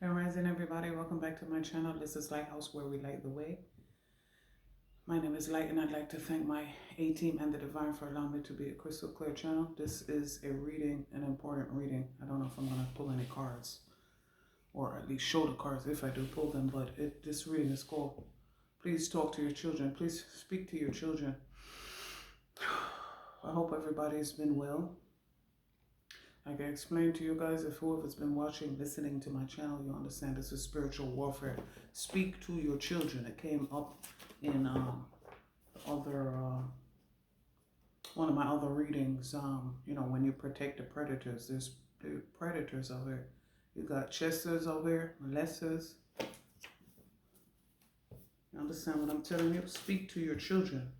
Grand Rising, everybody. Welcome back to my channel. This is Lighthouse, where we light the way. My name is Light, and I'd like to thank my A-team and the Divine for allowing me to be a crystal clear channel. This is a reading, an important reading. I don't know if I'm going to pull any cards, or at least show the cards if I do pull them, but this reading is called, Please Talk to Your Children. Please speak to your children. I hope everybody's been well. Like I explained to you guys, if whoever's been watching, listening to my channel, you understand this is spiritual warfare. Speak to your children. It came up in one of my other readings. You know, when you protect the predators, there's predators out here. You got chesters out here, molesters. You understand what I'm telling you? Speak to your children.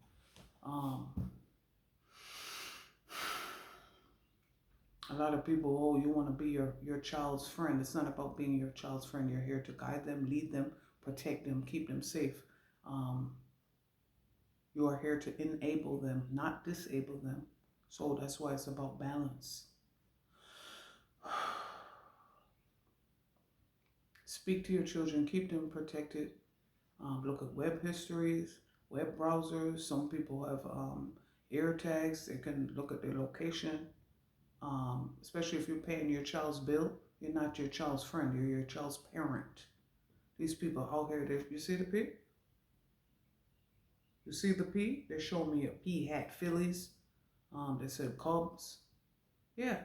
A lot of people, oh, you want to be your child's friend. It's not about being your child's friend. You're here to guide them, lead them, protect them, keep them safe. You are here to enable them, not disable them. So that's why it's about balance. Speak to your children, keep them protected. Look at web histories, web browsers. Some people have ear tags. They can look at their location. Especially if you're paying your child's bill, you're not your child's friend, you're your child's parent. These people out here, you see the P? You see the P? They showed me a P hat, Phillies. They said Cubs. Yeah,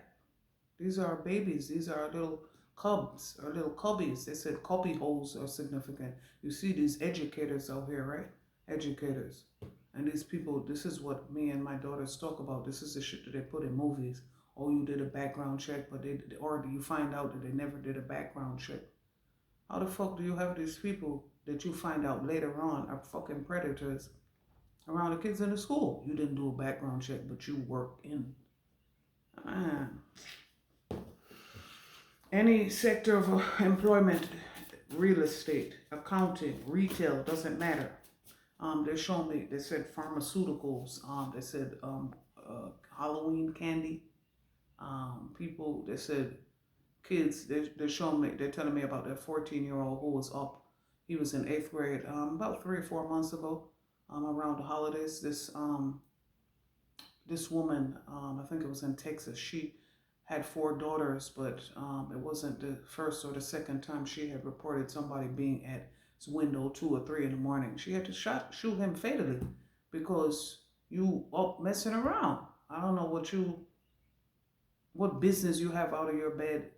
these are babies. These are little cubs or little cubbies. They said cubby holes are significant. You see these educators out here, right? Educators. And these people, this is what me and my daughters talk about. This is the shit that they put in movies. Oh, you did a background check, but or you find out that they never did a background check. How the fuck do you have these people that you find out later on are fucking predators around the kids in the school? You didn't do a background check, but you work in any sector of employment, real estate, accounting, retail, doesn't matter. They showed me, they said pharmaceuticals, they said Halloween candy. People, they said kids, they're showing me, they're telling me about that 14-year-old who was up. He was in 8th grade about 3 or 4 months ago, around the holidays. This woman, I think it was in Texas, she had 4 daughters, but it wasn't the first or the second time she had reported somebody being at his window 2 or 3 in the morning. She had to shoot him fatally because you up messing around. I don't know what business you have out of your bed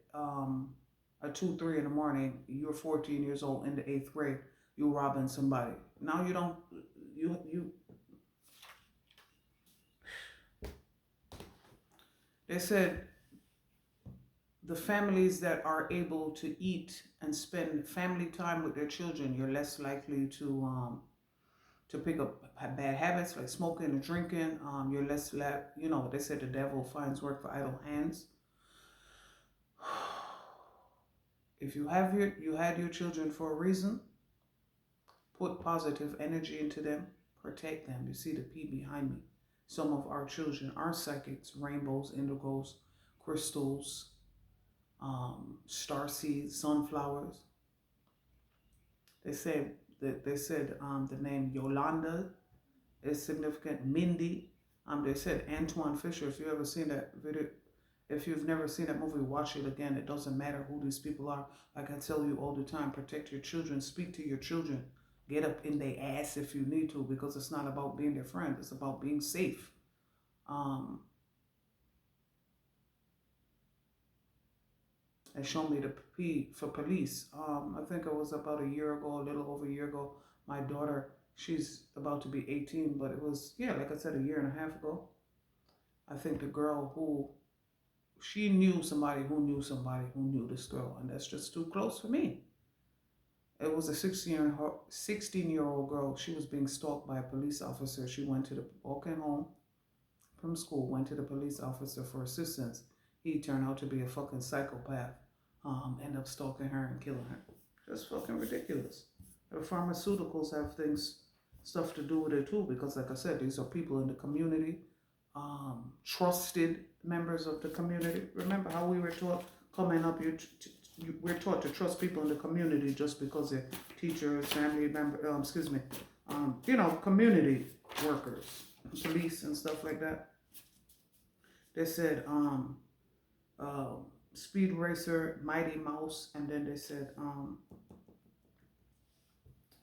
at 2, 3 in the morning. You're 14 years old in the 8th grade. You're robbing somebody. Now you don't, they said the families that are able to eat and spend family time with their children, you're less likely to pick up bad habits like smoking and drinking. You're less, you know, they said the devil finds work for idle hands. If you had your children for a reason, put positive energy into them, protect them. You see the P behind me. Some of our children are psychics, rainbows, indigos, crystals, star seeds, sunflowers. They said the name Yolanda is significant. Mindy. They said Antoine Fisher. If you ever seen that video, if you've never seen that movie, watch it again. It doesn't matter who these people are. Like I tell you all the time, protect your children. Speak to your children. Get up in their ass if you need to, because it's not about being their friend. It's about being safe. They showed me the P for police. I think it was about a year ago, a little over a year ago. My daughter, she's about to be 18, but it was, yeah, like I said, a year and a half ago. I think the girl she knew somebody who knew somebody who knew this girl, and that's just too close for me. It was a 16-year-old girl. She was being stalked by a police officer. She walking home from school, went to the police officer for assistance. He turned out to be a fucking psychopath. End up stalking her and killing her. Just fucking ridiculous. The pharmaceuticals have stuff to do with it too, because like I said, these are people in the community, trusted members of the community. Remember how we were taught coming up, we're taught to trust people in the community just because they're teachers, family member, community workers, police and stuff like that. They said, Speed Racer, Mighty Mouse, and then they said, oh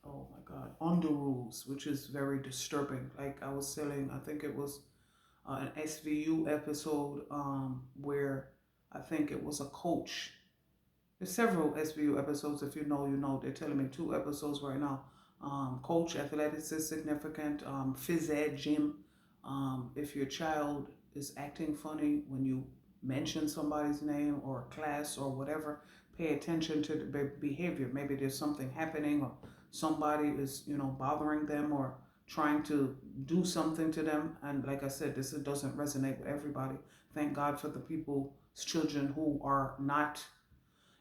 my God, Under Rules, which is very disturbing. Like I was selling, I think it was an SVU episode where I think it was a coach. There's several SVU episodes. If you know, you know. They're telling me 2 episodes right now. Coach, athletics is significant. Phys ed, gym. If your child is acting funny when you mention somebody's name or a class or whatever, pay attention to the behavior. Maybe there's something happening or somebody is, bothering them or trying to do something to them. And like I said, this doesn't resonate with everybody. Thank God for the people's children who are not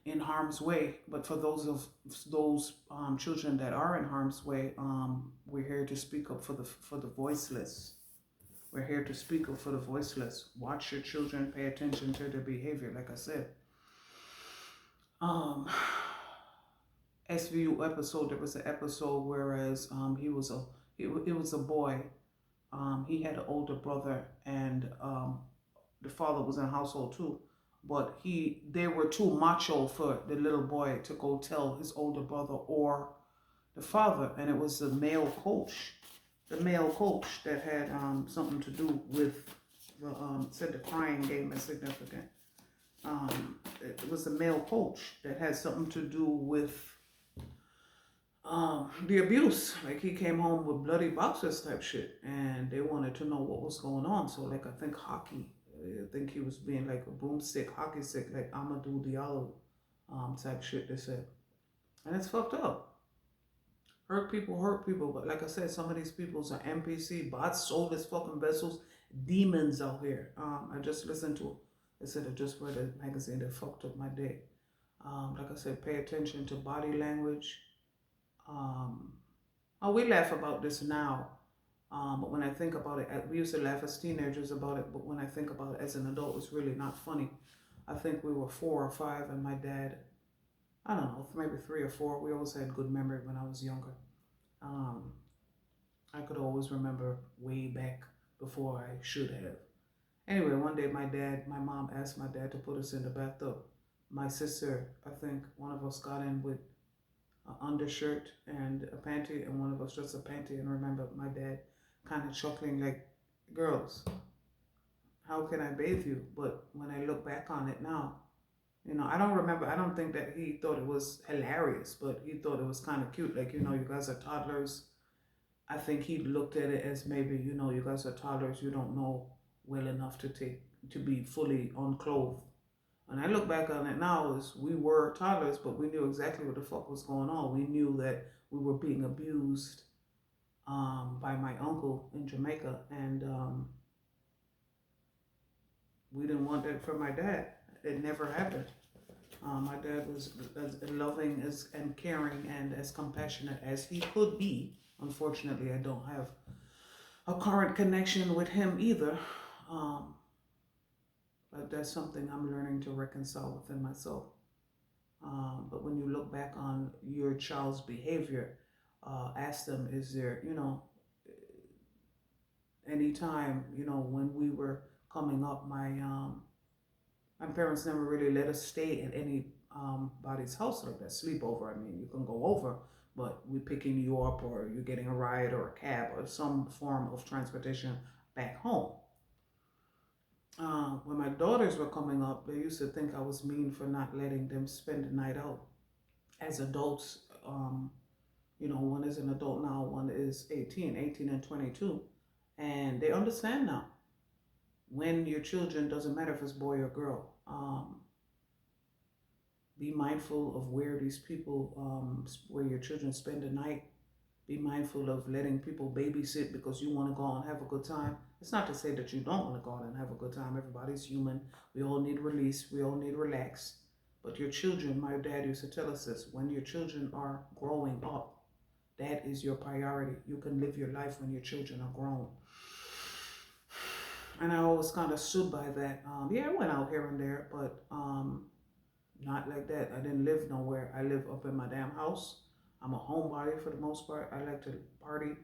in harm's way. But for those children that are in harm's way, we're here to speak up for the voiceless. We're here to speak up for the voiceless. Watch your children, pay attention to their behavior, like I said. SVU episode, there was an episode whereas it was a boy. He had an older brother, and the father was in the household too. But they were too macho for the little boy to go tell his older brother or the father, and it was the male coach. The male coach that had something to do with said the crying game is significant. It was the male coach that had something to do with the abuse. Like he came home with bloody boxers type shit, and they wanted to know what was going on. So like I think hockey. I think he was being like a broomstick, hockey stick, like Amadou Diallo type shit, they said. And it's fucked up. Hurt people. But like I said, some of these people's are NPC, bots, soulless fucking vessels, demons out here. I just listened to, I said I just read a magazine that fucked up my day. Like I said, pay attention to body language. We laugh about this now. But when I think about it, we used to laugh as teenagers about it, but when I think about it as an adult, it's really not funny. I think we were 4 or 5, and my dad, I don't know, maybe 3 or 4. We always had good memory when I was younger. I could always remember way back before I should have. Anyway, one day my mom asked my dad to put us in the bathtub. My sister, I think one of us got in with an undershirt and a panty, and one of us just a panty. And remember my dad kind of chuckling like, girls, how can I bathe you? But when I look back on it now, I don't think that he thought it was hilarious, but he thought it was kind of cute. Like, you guys are toddlers. I think he looked at it as maybe, you guys are toddlers. You don't know well enough to be fully unclothed. And I look back on it now as we were toddlers, but we knew exactly what the fuck was going on. We knew that we were being abused by my uncle in Jamaica, and we didn't want that for my dad. It never happened. My dad was as loving and caring and as compassionate as he could be. Unfortunately, I don't have a current connection with him either. But that's something I'm learning to reconcile within myself. But when you look back on your child's behavior, ask them, is there, any time, when we were coming up, my parents never really let us stay at anybody's house like that, sleepover. I mean, you can go over, but we're picking you up, or you're getting a ride or a cab or some form of transportation back home. When my daughters were coming up, they used to think I was mean for not letting them spend the night out. As adults, one is an adult now, one is 18 and 22. And they understand now. When your children, doesn't matter if it's boy or girl, be mindful of where these people, where your children spend the night. Be mindful of letting people babysit because you want to go out and have a good time. It's not to say that you don't want to go out and have a good time. Everybody's human. We all need release. We all need relax. But your children, my dad used to tell us this, when your children are growing up, that is your priority. You can live your life when your children are grown. And I always kind of stood by that. I went out here and there, but Not like that. I didn't live nowhere. I live up in my damn house. I'm a homebody for the most part. I like to party,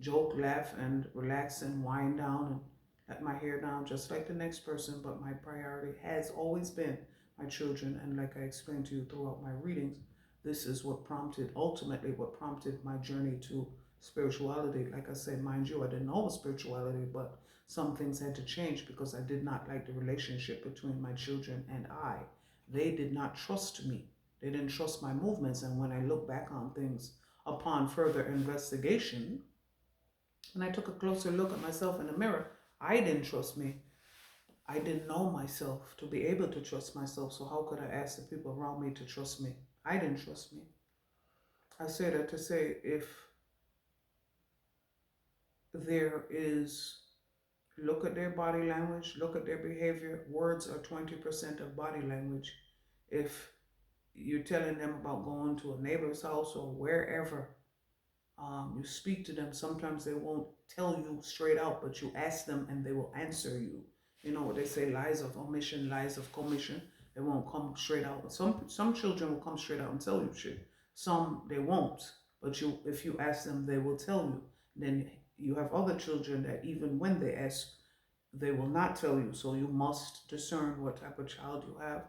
joke, laugh, and relax and wind down and let my hair down just like the next person. But my priority has always been my children. And like I explained to you throughout my readings, this is what prompted, ultimately, what prompted my journey to spirituality. Like I said, mind you, I didn't know spirituality, but some things had to change because I did not like the relationship between my children and I. They did not trust me. They didn't trust my movements. And when I look back on things upon further investigation, and I took a closer look at myself in the mirror, I didn't trust me. I didn't know myself to be able to trust myself. So how could I ask the people around me to trust me? I didn't trust me. I say that to say, if there is, look at their body language, look at their behavior. Words are 20% of body language. If you're telling them about going to a neighbor's house or wherever, you speak to them, sometimes they won't tell you straight out, but you ask them and they will answer you. You know what they say, lies of omission, lies of commission. They won't come straight out. Some children will come straight out and tell you shit. Some they won't, but if you ask them, they will tell you. Then you have other children that even when they ask, they will not tell you. So you must discern what type of child you have.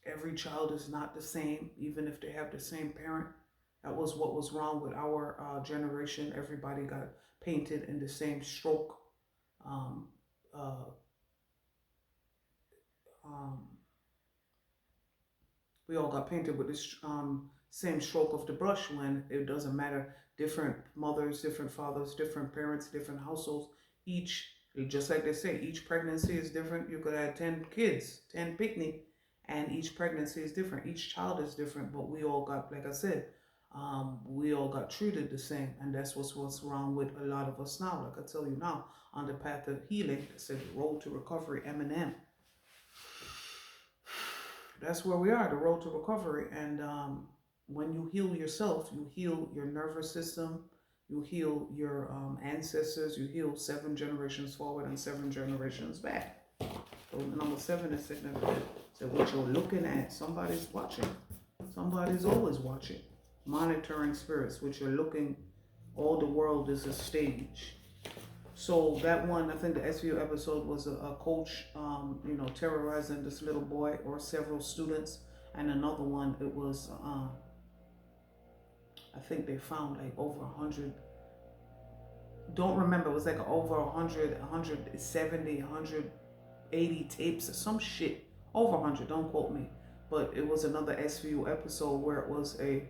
Every child is not the same, even if they have the same parent. That was what was wrong with our generation. Everybody got painted in the same stroke. We all got painted with this same stroke of the brush, when it doesn't matter. Different mothers, different fathers, different parents, different households. Each, just like they say, each pregnancy is different. You could have 10 kids, 10 picnic, and each pregnancy is different. Each child is different, but we all got, like I said, we all got treated the same. And that's what's wrong with a lot of us now. Like I tell you now, on the path of healing, I said, the road to recovery, Eminem. That's where we are, the road to recovery. And when you heal yourself, you heal your nervous system, you heal your ancestors, you heal 7 generations forward and 7 generations back. So number 7 is significant. So what you're looking at, somebody's watching. Somebody's always watching. Monitoring spirits, which you're looking, all the world is a stage. So that one, I think the SVU episode was a coach, terrorizing this little boy or several students. And another one, it was, I think they found like over 100, don't remember, it was like over 100, 170, 180 tapes or some shit. Over 100, don't quote me. But it was another SVU episode where it was a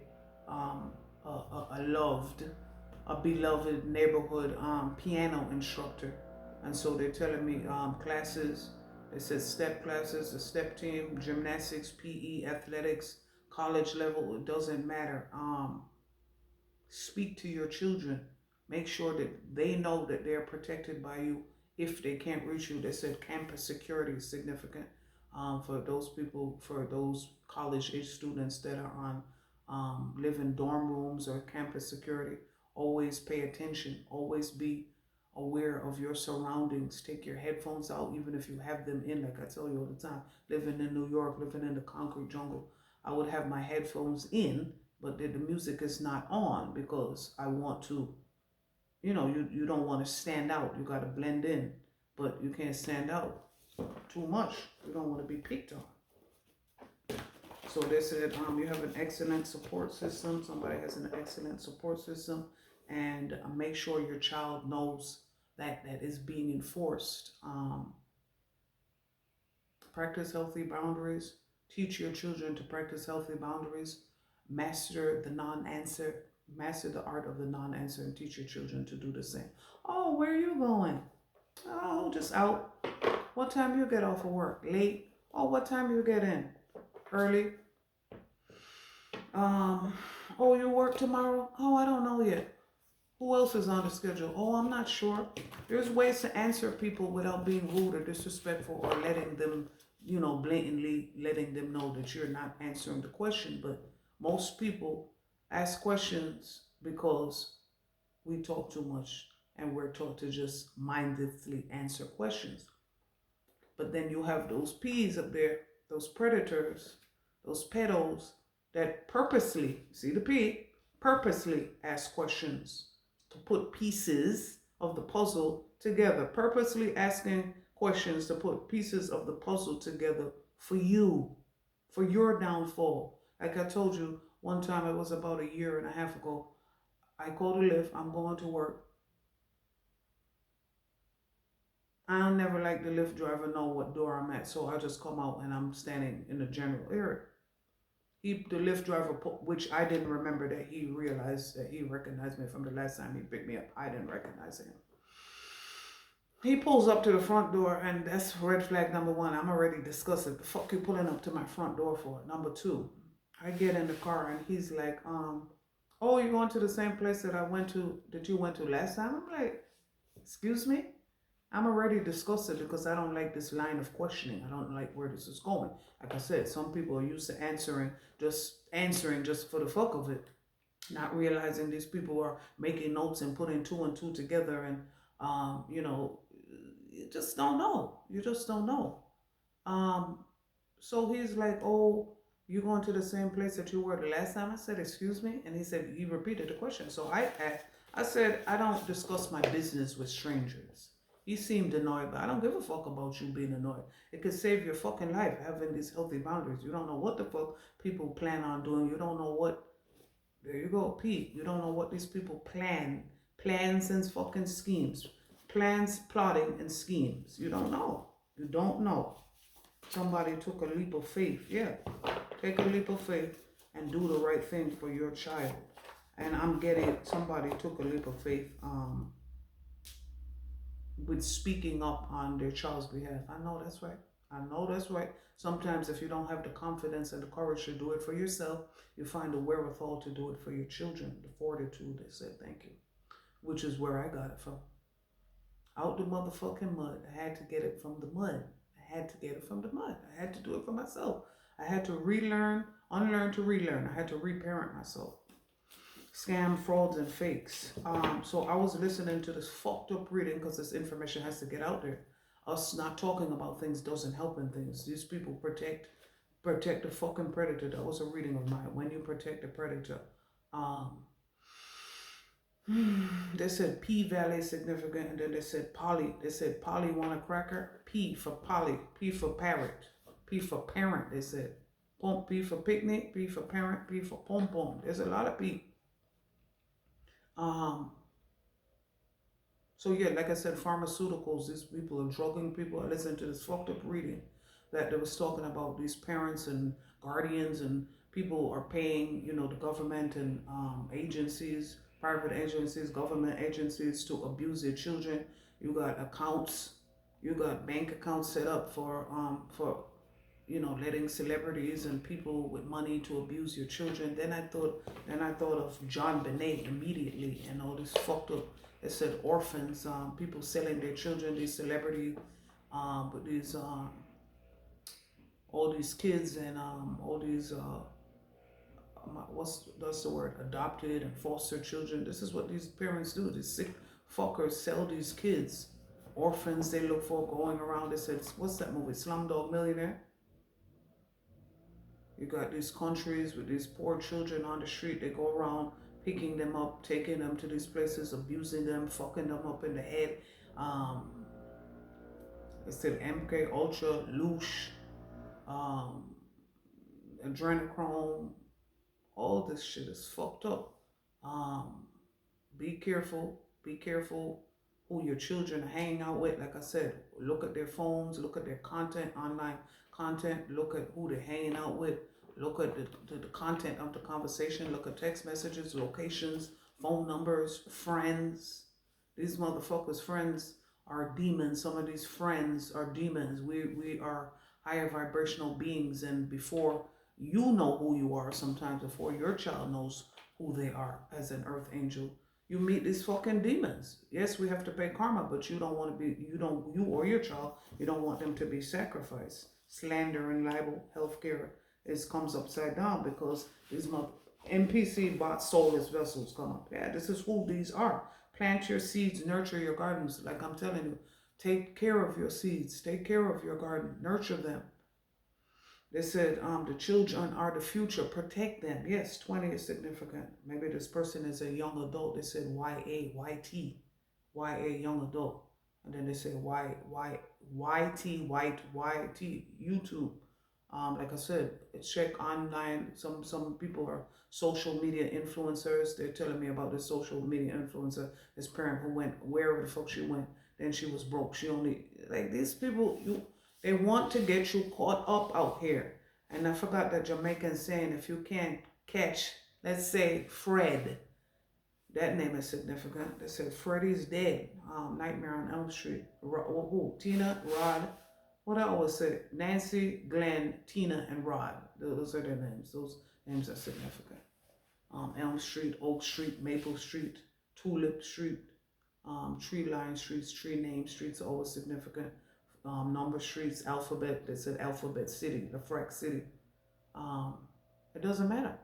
beloved neighborhood piano instructor. And so they're telling me classes, they said step classes, the step team, gymnastics, PE, athletics, college level, it doesn't matter. Speak to your children. Make sure that they know that they're protected by you if they can't reach you. They said campus security is significant for those people, for those college age students that are on live in dorm rooms or campus security. Always pay attention. Always be aware of your surroundings. Take your headphones out, even if you have them in. Like I tell you all the time, living in New York, living in the concrete jungle, I would have my headphones in, but the music is not on because I want to, you don't want to stand out. You got to blend in, but you can't stand out too much. You don't want to be picked on. So they said you have an excellent support system. Somebody has an excellent support system, and make sure your child knows that is being enforced. Practice healthy boundaries. Teach your children to practice healthy boundaries. Master the art of the non-answer, and teach your children to do the same. Oh, where are you going? Oh, just out. What time you get off of work? Late? Oh, what time you get in? Early? Oh, you work tomorrow? Oh, I don't know yet. Who else is on the schedule? Oh, I'm not sure. There's ways to answer people without being rude or disrespectful or letting them, blatantly letting them know that you're not answering the question. But most people ask questions because we talk too much and we're taught to just mindlessly answer questions. But then you have those P's up there, those predators, those pedos that purposely, see the P, purposely ask questions to put pieces of the puzzle together, purposely asking questions to put pieces of the puzzle together for you, for your downfall. Like I told you one time, it was about a year and a half ago. I called a Lyft, I'm going to work. I'll never let the Lyft driver know what door I'm at, so I just come out and I'm standing in the general area. The Lyft driver, which I didn't remember that he realized that he recognized me from the last time he picked me up. I didn't recognize him. He pulls up to the front door, and that's red flag number one. I'm already disgusted. The fuck you pulling up to my front door for? Number two, I get in the car and he's like, oh, you're going to the same place that you went to last time? I'm like, excuse me? I'm already disgusted because I don't like this line of questioning. I don't like where this is going. Like I said, some people are used to answering just for the fuck of it, not realizing these people are making notes and putting two and two together, and you just don't know. You just don't know. So he's like, oh, you going to the same place that you were the last time? I said, excuse me? And he repeated the question. So I said, I don't discuss my business with strangers. He seemed annoyed, but I don't give a fuck about you being annoyed. It could save your fucking life having these healthy boundaries. You don't know what the fuck people plan on doing. You don't know what, there you go, Pete. You don't know what these people plan. Plans and fucking schemes. Plans, plotting, and schemes. You don't know. You don't know. Somebody took a leap of faith. Yeah. Take a leap of faith and do the right thing for your child. And I'm getting, somebody took a leap of faith, with speaking up on their child's behalf. I know that's right. I know that's right. Sometimes if you don't have the confidence and the courage to do it for yourself, you find the wherewithal to do it for your children. The fortitude, they said thank you. Which is where I got it from. Out the motherfucking mud. I had to get it from the mud. I had to get it from the mud. I had to do it for myself. I had to relearn, unlearn to relearn. I had to reparent myself. Scam, frauds, and fakes. So I was listening to this fucked up reading because this information has to get out there. Us not talking about things doesn't help in things. These people protect the fucking predator. That was a reading of mine. When you protect the predator. They said P Valley significant, and then they said Polly. They said Polly want a cracker. P for Polly. P for parrot. P for parent. They said P for picnic. P for parent. P for pom pom. There's a lot of P. So yeah, like I said, pharmaceuticals, these people are drugging people. I listened to this fucked up reading that they was talking about these parents and guardians, and people are paying, the government and agencies, private agencies, government agencies to abuse their children. You got accounts, you got bank accounts set up for letting celebrities and people with money to abuse your children. Then I thought of John Benet immediately, and all this fucked up. It said orphans, people selling their children, these celebrities, with these all these kids and all these that's the word, adopted and foster children. This is what these parents do. These sick fuckers sell these kids, orphans. They look for going around. They said, what's that movie, Slumdog Millionaire? You got these countries with these poor children on the street. They go around picking them up, taking them to these places, abusing them, fucking them up in the head. It said MK Ultra, Loosh, adrenochrome. All this shit is fucked up. Be careful. Be careful who your children are hanging out with. Like I said, look at their phones, look at their content, online content, look at who they're hanging out with, look at the content of the conversation, look at text messages, locations, phone numbers, friends. These motherfuckers' friends are demons. Some of these friends are demons. We are higher vibrational beings, and before you know who you are, sometimes before your child knows who they are as an earth angel, you meet these fucking demons. Yes, we have to pay karma, but you don't want to be, you or your child, you don't want them to be sacrificed. Slander and libel, healthcare comes upside down because these NPC bought soulless vessels come up. Yeah, this is who these are. Plant your seeds, nurture your gardens. Like I'm telling you, Take care of your seeds. Take care of your garden. Nurture them. They said the children are the future. Protect them. Yes, 20 is significant. Maybe this person is a young adult. They said YA, YT, YA, young adult. And then they say YT, white, YT, YouTube. Like I said, check online. Some people are social media influencers. They're telling me about this social media influencer, this parent who went wherever the fuck she went. Then she was broke. She only, like, these people, they want to get you caught up out here. And I forgot that Jamaican saying, if you can't catch, let's say, Fred, that name is significant. They said Freddy's dead. Nightmare on Elm Street. Who? Tina, Rod. What I always say, Nancy, Glenn, Tina, and Rod. Those are their names. Those names are significant. Elm Street, Oak Street, Maple Street, Tulip Street, Tree Line Streets, Tree Name Streets are always significant. Number streets, alphabet. They said Alphabet City, the Frack City. It doesn't matter.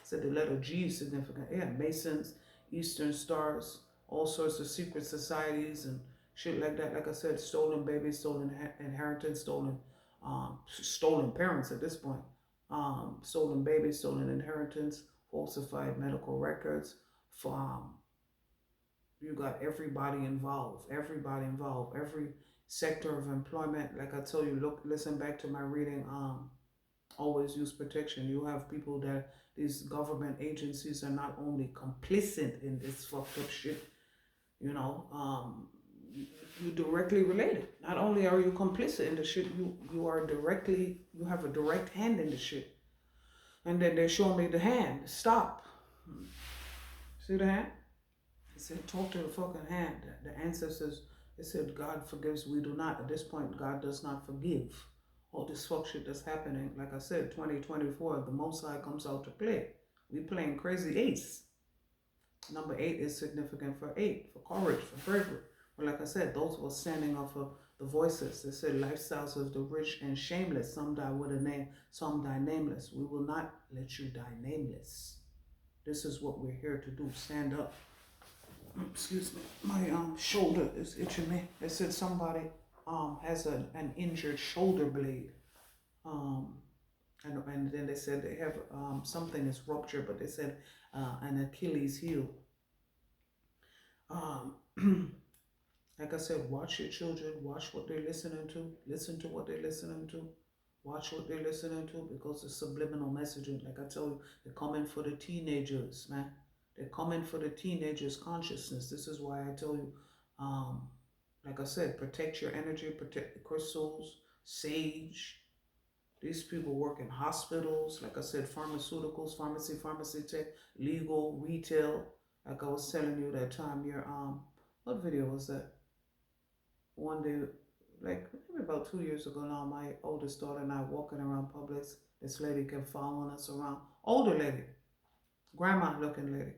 Said the letter G is significant. Yeah, Masons, Eastern Stars, all sorts of secret societies and shit like that. Like I said, stolen babies, stolen inheritance, stolen parents at this point. Stolen babies, stolen inheritance, falsified medical records. You got everybody involved. Everybody involved. Every sector of employment. Like I tell you, listen back to my reading. Always use protection. You have people that these government agencies are not only complicit in this fucked up shit, you directly related. Not only are you complicit in the shit, you have a direct hand in the shit. And then they show me the hand. Stop. See the hand? They said, talk to the fucking hand. The ancestors, they said, God forgives, we do not. At this point, God does not forgive. All this fuck shit that's happening. Like I said, 2024, the Most High comes out to play. We playing crazy eights. Number 8 is significant for 8, for courage, for bravery. But like I said, those were standing up for the voices. They said lifestyles of the rich and shameless. Some die with a name, some die nameless. We will not let you die nameless. This is what we're here to do. Stand up. Excuse me. My shoulder is itching me. They said somebody has an injured shoulder blade. And then they said they have something is ruptured, but they said an Achilles heel. Like I said, watch your children, watch what they're listening to, listen to what they're listening to, watch what they're listening to, because it's subliminal messaging. Like I tell you, they're coming for the teenagers, man. They're coming for the teenagers' consciousness. This is why I tell you, like I said, protect your energy, protect the crystals, sage. These people work in hospitals, like I said, pharmaceuticals, pharmacy tech, legal, retail. Like I was telling you that time, what video was that? One day, like maybe about 2 years ago now, my oldest daughter and I walking around Publix. This lady kept following us around. Older lady, grandma looking lady.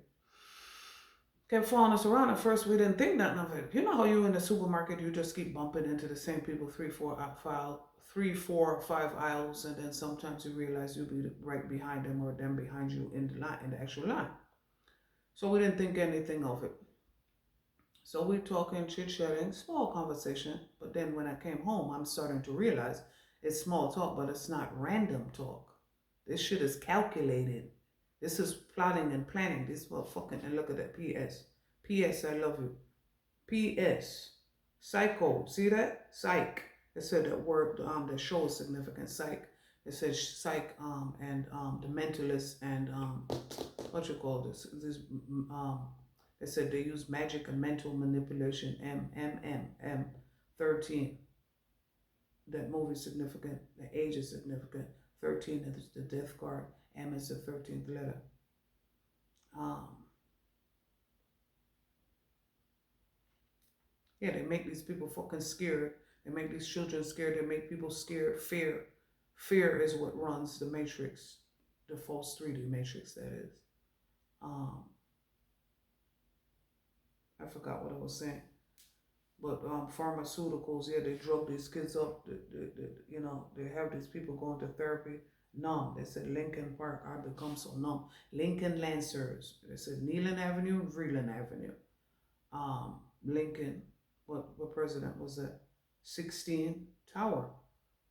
Kept following us around. At first, we didn't think nothing of it. You know how you in the supermarket, you just keep bumping into the same people 3, 4, 5 aisles, and then sometimes you realize you'll be right behind them or them behind you in the line, in the actual line. So we didn't think anything of it. So we're talking, chit-chatting, small conversation. But then when I came home, I'm starting to realize it's small talk, but it's not random talk. This shit is calculated. This is plotting and planning. This motherfucking, and look at that, P.S. P.S. I love you. P.S. Psycho. See that? Psych. It said that word, the show is significant. Psych. It says psych, and the mentalist, and what you call this? They said they use magic and mental manipulation. M 13. That movie is significant. The age is significant. 13 is the death card. M is the 13th letter. Yeah, they make these people fucking scared. They make these children scared. They make people scared. Fear. Fear is what runs the matrix. The false 3D matrix, that is. I forgot what I was saying. But pharmaceuticals, yeah, they drug these kids up. They have these people going to therapy. Numb. They said Lincoln Park, I become so numb. Lincoln Lancers. They said Neelan Avenue, Vreeland Avenue. Lincoln, what president was that? 16, Tower.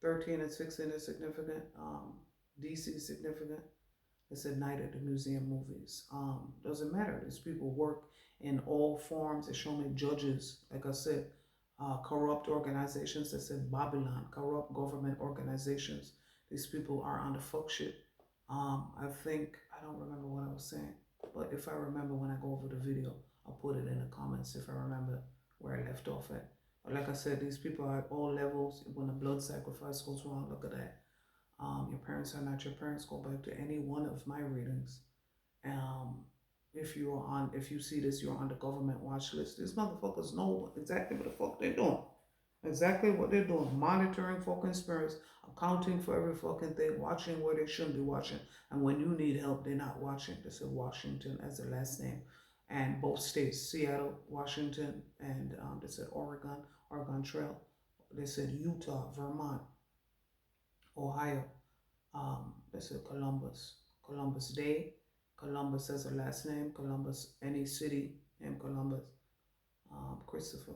13 and 16 is significant. DC is significant. It's a night at the museum movies. Doesn't matter. These people work in all forms. They show me judges, like I said, corrupt organizations. They said Babylon, corrupt government organizations. These people are on the fuck shit. I think, I don't remember what I was saying, but if I remember when I go over the video, I'll put it in the comments if I remember where I left off at. But like I said, these people are at all levels. When the blood sacrifice goes wrong, look at that. Your parents are not your parents. Go back to any one of my readings. If you see this, you're on the government watch list. These motherfuckers know exactly what the fuck they're doing. Exactly what they're doing. Monitoring fucking spirits, accounting for every fucking thing, watching where they shouldn't be watching. And when you need help, they're not watching. They said Washington as the last name. And both states, Seattle, Washington, and they said Oregon Trail. They said Utah, Vermont, Ohio. They said Columbus Day. Columbus as a last name. Columbus, any city named Columbus. Christopher.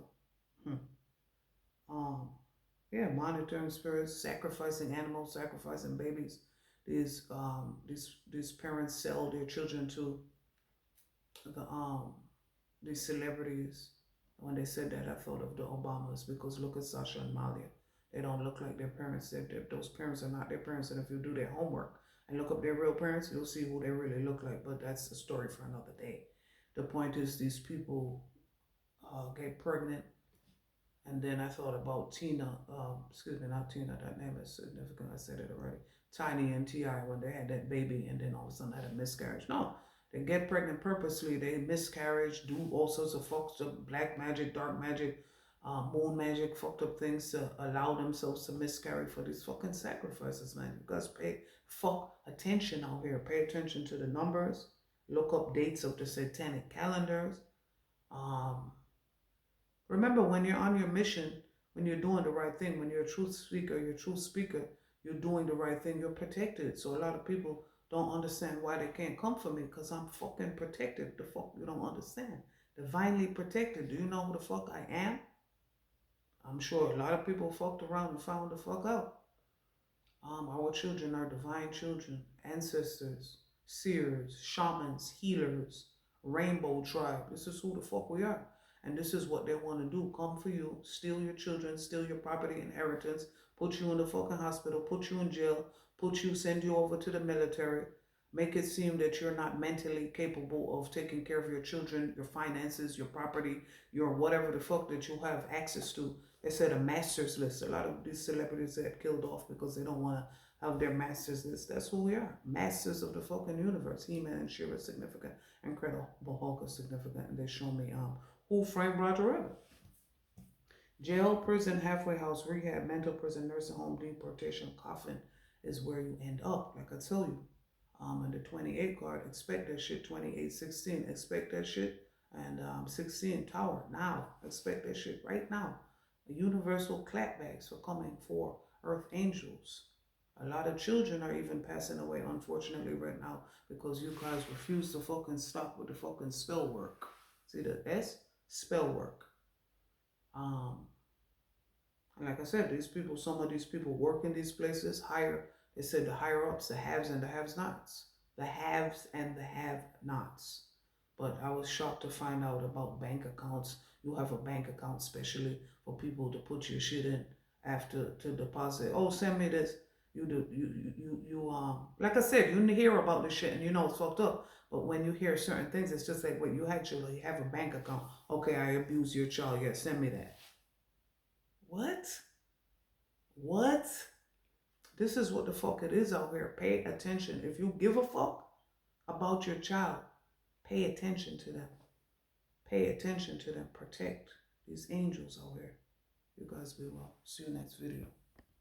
Yeah, monitoring spirits, sacrificing animals, sacrificing babies. These parents sell their children to these celebrities. When they said that, I thought of the Obamas, because look at Sasha and Malia. They don't look like their parents. Those parents are not their parents. And if you do their homework and look up their real parents, you'll see who they really look like. But that's a story for another day. The point is, these people get pregnant. And then I thought about Tina, not Tina, that name is significant, I said it already. Tiny and T.I. when they had that baby and then all of a sudden had a miscarriage. No, they get pregnant purposely. They miscarriage, do all sorts of fucked up black magic, dark magic, moon magic, fucked up things to allow themselves to miscarry for these fucking sacrifices, man. You guys pay fuck attention out here. Pay attention to the numbers. Look up dates of the satanic calendars. Remember, when you're on your mission, when you're doing the right thing, when you're a truth speaker, you're doing the right thing, you're protected. So a lot of people don't understand why they can't come for me, because I'm fucking protected. The fuck you don't understand. Divinely protected. Do you know who the fuck I am? I'm sure a lot of people fucked around and found the fuck out. Our children are divine children, ancestors, seers, shamans, healers, rainbow tribe. This is who the fuck we are. And this is what they want to do. Come for you, steal your children, steal your property, inheritance, put you in the fucking hospital, put you in jail, send you over to the military, make it seem that you're not mentally capable of taking care of your children, your finances, your property, your whatever the fuck that you have access to. They said a master's list. A lot of these celebrities get killed off because they don't want to have their master's list. That's who we are. Masters of the fucking universe. He-Man and She-Ra is significant. Incredible Hulk is significant. And they show me who framed Roger Rabbit. Jail, prison, halfway house, rehab, mental prison, nursing home, deportation, coffin is where you end up, like I tell you. And the 28 card, expect that shit. 28, 16, expect that shit. And 16, Tower, now, expect that shit right now. The universal clapbacks for coming for earth angels. A lot of children are even passing away, unfortunately, right now, because you guys refuse to fucking stop with the fucking spell work. See the S? Spell work. And like I said, some of these people work in these places, they said the higher ups, the haves and the have-nots. The haves and the have-nots. But I was shocked to find out about bank accounts. You have a bank account specially for people to put your shit in after to deposit. Oh, send me this. Like I said, you hear about this shit and you know it's fucked up. But when you hear certain things, it's just like, wait, you actually have a bank account. Okay, I abuse your child. Yeah, send me that. What? This is what the fuck it is out here. Pay attention. If you give a fuck about your child, pay attention to them. Pay attention to them. Protect these angels out here. You guys be well. See you next video.